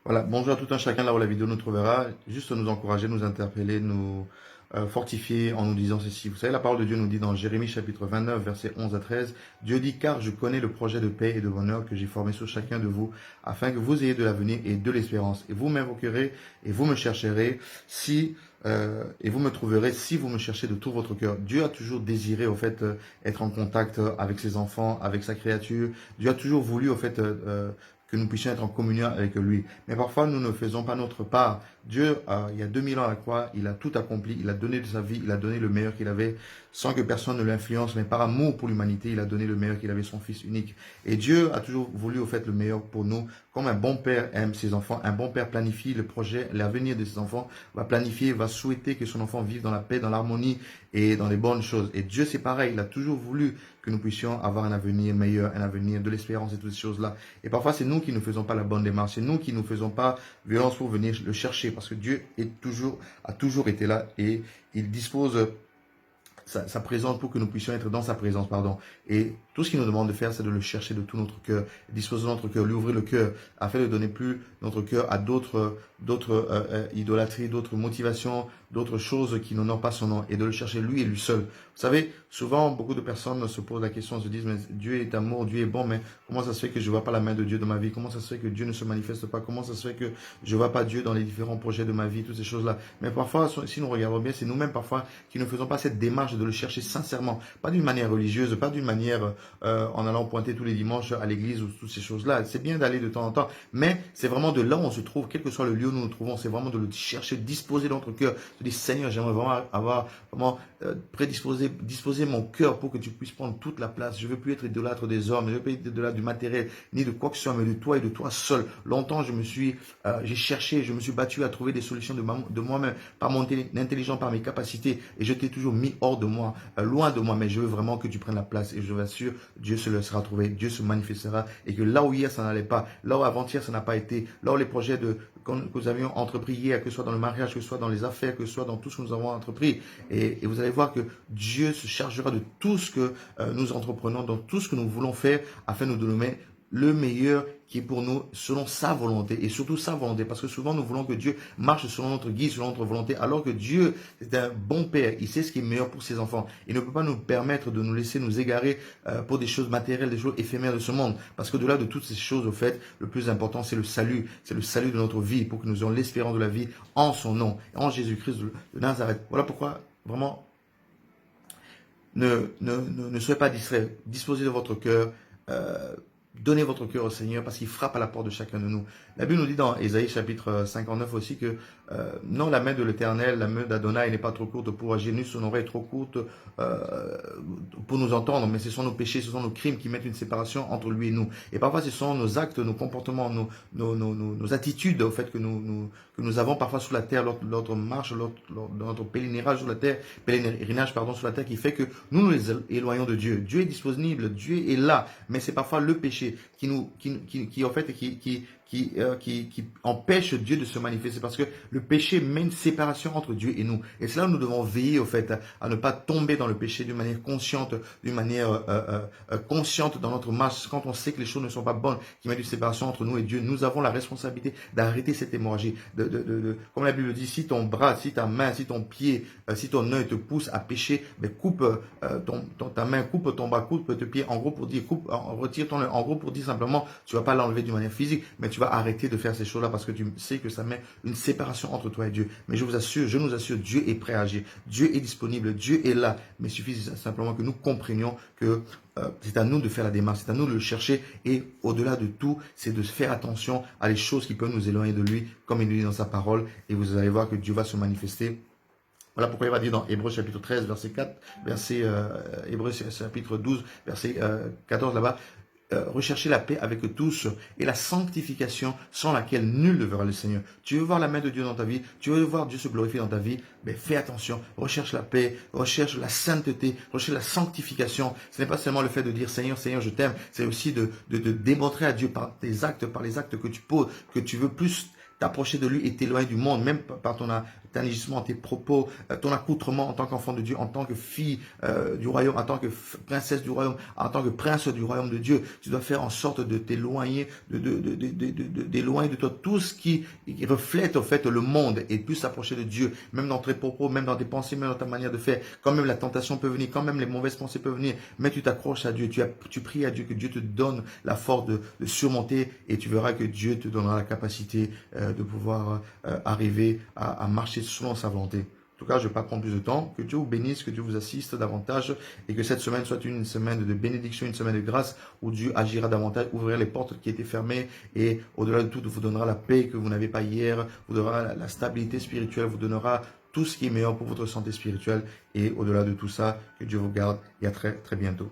Voilà, bonjour à tout un chacun là où la vidéo nous trouvera. Juste nous encourager, nous interpeller, nous fortifier en nous disant ceci. Vous savez, la parole de Dieu nous dit dans Jérémie chapitre 29, versets 11 à 13, Dieu dit, car je connais le projet de paix et de bonheur que j'ai formé sur chacun de vous, afin que vous ayez de l'avenir et de l'espérance. Et vous m'invoquerez et vous me chercherez et vous me trouverez si vous me cherchez de tout votre cœur. Dieu a toujours désiré être en contact avec ses enfants, avec sa créature. Dieu a toujours voulu que nous puissions être en communion avec lui. Mais parfois, nous ne faisons pas notre part. Dieu, il y a 2000 ans à la croix, il a tout accompli, il a donné de sa vie, il a donné le meilleur qu'il avait, sans que personne ne l'influence, mais par amour pour l'humanité, il a donné le meilleur qu'il avait, son Fils unique. Et Dieu a toujours voulu, le meilleur pour nous. Comme un bon père aime ses enfants, un bon père planifie le projet, l'avenir de ses enfants, va planifier, va souhaiter que son enfant vive dans la paix, dans l'harmonie et dans les bonnes choses. Et Dieu, c'est pareil, il a toujours voulu que nous puissions avoir un avenir meilleur, un avenir de l'espérance et toutes ces choses-là. Et parfois, c'est nous qui ne faisons pas la bonne démarche, c'est nous qui ne faisons pas violence pour venir le chercher, parce que Dieu a toujours été là et il dispose sa présence pour que nous puissions être dans sa présence, pardon. Et tout ce qu'il nous demande de faire, c'est de le chercher de tout notre cœur, disposer notre cœur, lui ouvrir le cœur, afin de donner plus notre cœur à d'autres idolâtries, d'autres motivations, d'autres choses qui n'honorent pas son nom, et de le chercher lui et lui seul. Vous savez, souvent, beaucoup de personnes se posent la question, se disent, mais Dieu est amour, Dieu est bon, mais comment ça se fait que je ne vois pas la main de Dieu dans ma vie? Comment ça se fait que Dieu ne se manifeste pas? Comment ça se fait que je ne vois pas Dieu dans les différents projets de ma vie, toutes ces choses-là? Mais parfois, si nous regardons bien, c'est nous-mêmes parfois qui ne faisons pas cette démarche de le chercher sincèrement, pas d'une manière religieuse, pas d'une manière en allant pointer tous les dimanches à l'église ou toutes ces choses-là. C'est bien d'aller de temps en temps, mais c'est vraiment de là où on se trouve, quel que soit le lieu où nous nous trouvons, c'est vraiment de le chercher, disposer notre cœur, de dire Seigneur, j'aimerais vraiment disposer mon cœur pour que tu puisses prendre toute la place. Je ne veux plus être idolâtre des hommes, je ne veux plus être idolâtre du matériel, ni de quoi que ce soit, mais de toi et de toi seul. Longtemps, j'ai cherché, je me suis battu à trouver des solutions de moi-même, par mon intelligence, par mes capacités, et je t'ai toujours mis hors de moi, loin de moi, mais je veux vraiment que tu prennes la place, et je vous assure, Dieu se laissera trouver, Dieu se manifestera, et que là où hier ça n'allait pas, là où avant-hier ça n'a pas été, là où les projets que nous avions entrepris hier, que ce soit dans le mariage, que ce soit dans les affaires, que ce soit dans tout ce que nous avons entrepris, et vous allez voir que Dieu se chargera de tout ce que nous entreprenons, dans tout ce que nous voulons faire, afin de nous donner le meilleur qui est pour nous selon sa volonté, et surtout sa volonté, parce que souvent nous voulons que Dieu marche selon notre guide, selon notre volonté, alors que Dieu est un bon père, il sait ce qui est meilleur pour ses enfants. Il ne peut pas nous permettre de nous laisser nous égarer pour des choses matérielles, des choses éphémères de ce monde, parce qu'au-delà de toutes ces choses, au fait, le plus important c'est le salut de notre vie, pour que nous ayons l'espérance de la vie en son nom, en Jésus-Christ de Nazareth. Voilà pourquoi vraiment ne soyez pas distraits, disposez de votre cœur, donnez votre cœur au Seigneur, parce qu'il frappe à la porte de chacun de nous. La Bible nous dit dans Ésaïe chapitre 59 aussi que non, la main de l'Éternel, la main d'Adonai n'est pas trop courte pour agir, ni son oreille trop courte pour nous entendre, mais ce sont nos péchés, ce sont nos crimes qui mettent une séparation entre lui et nous. Et parfois ce sont nos actes, nos comportements, nos attitudes au fait que nous avons parfois sur la terre, notre marche, notre pèlerinage sur la terre, sur la terre, qui fait que nous nous éloignons de Dieu. Dieu est disponible, Dieu est là, mais c'est parfois le péché qui empêche Dieu de se manifester, parce que le péché met une séparation entre Dieu et nous. Et c'est là où nous devons veiller à ne pas tomber dans le péché d'une manière consciente, consciente dans notre marche, quand on sait que les choses ne sont pas bonnes, qui mettent une séparation entre nous et Dieu. Nous avons la responsabilité d'arrêter cette hémorragie. Comme la Bible dit, si ton bras, si ta main, si ton pied, si ton œil te pousse à pécher, mais coupe ta main, coupe ton bras, coupe tes pieds, en gros pour dire, retire ton œil, en gros pour dire simplement, tu vas pas l'enlever d'une manière physique, mais tu vas arrêter de faire ces choses-là, parce que tu sais que ça met une séparation entre toi et Dieu. Mais je nous assure, Dieu est prêt à agir. Dieu est disponible, Dieu est là. Mais il suffit simplement que nous comprenions que c'est à nous de faire la démarche, c'est à nous de le chercher, et au-delà de tout, c'est de faire attention à les choses qui peuvent nous éloigner de lui, comme il nous dit dans sa parole, et vous allez voir que Dieu va se manifester. Voilà pourquoi il va dire dans Hébreux chapitre 13, verset 4, Hébreux chapitre 12, verset 14 là-bas, rechercher la paix avec tous et la sanctification sans laquelle nul ne verra le Seigneur. Tu veux voir la main de Dieu dans ta vie, tu veux voir Dieu se glorifier dans ta vie, mais fais attention, recherche la paix, recherche la sainteté, recherche la sanctification. Ce n'est pas seulement le fait de dire Seigneur, Seigneur, je t'aime, c'est aussi de démontrer à Dieu par tes actes, par les actes que tu poses, que tu veux plus t'approcher de lui et t'éloigner du monde, même par ton agissement, tes propos, ton accoutrement en tant qu'enfant de Dieu, en tant que fille du royaume, en tant que princesse du royaume, en tant que prince du royaume de Dieu. Tu dois faire en sorte de t'éloigner, d'éloigner de toi tout ce qui reflète en fait le monde et plus s'approcher de Dieu, même dans tes propos, même dans tes pensées, même dans ta manière de faire. Quand même la tentation peut venir, quand même les mauvaises pensées peuvent venir, mais tu t'accroches à Dieu, tu pries à Dieu, que Dieu te donne la force de surmonter et tu verras que Dieu te donnera la capacité de pouvoir arriver à marcher selon sa volonté. En tout cas, je ne vais pas prendre plus de temps. Que Dieu vous bénisse, que Dieu vous assiste davantage et que cette semaine soit une semaine de bénédiction, une semaine de grâce où Dieu agira davantage, ouvrira les portes qui étaient fermées et au-delà de tout, vous donnera la paix que vous n'avez pas hier, vous donnera la stabilité spirituelle, vous donnera tout ce qui est meilleur pour votre santé spirituelle et au-delà de tout ça, que Dieu vous garde et à très très bientôt.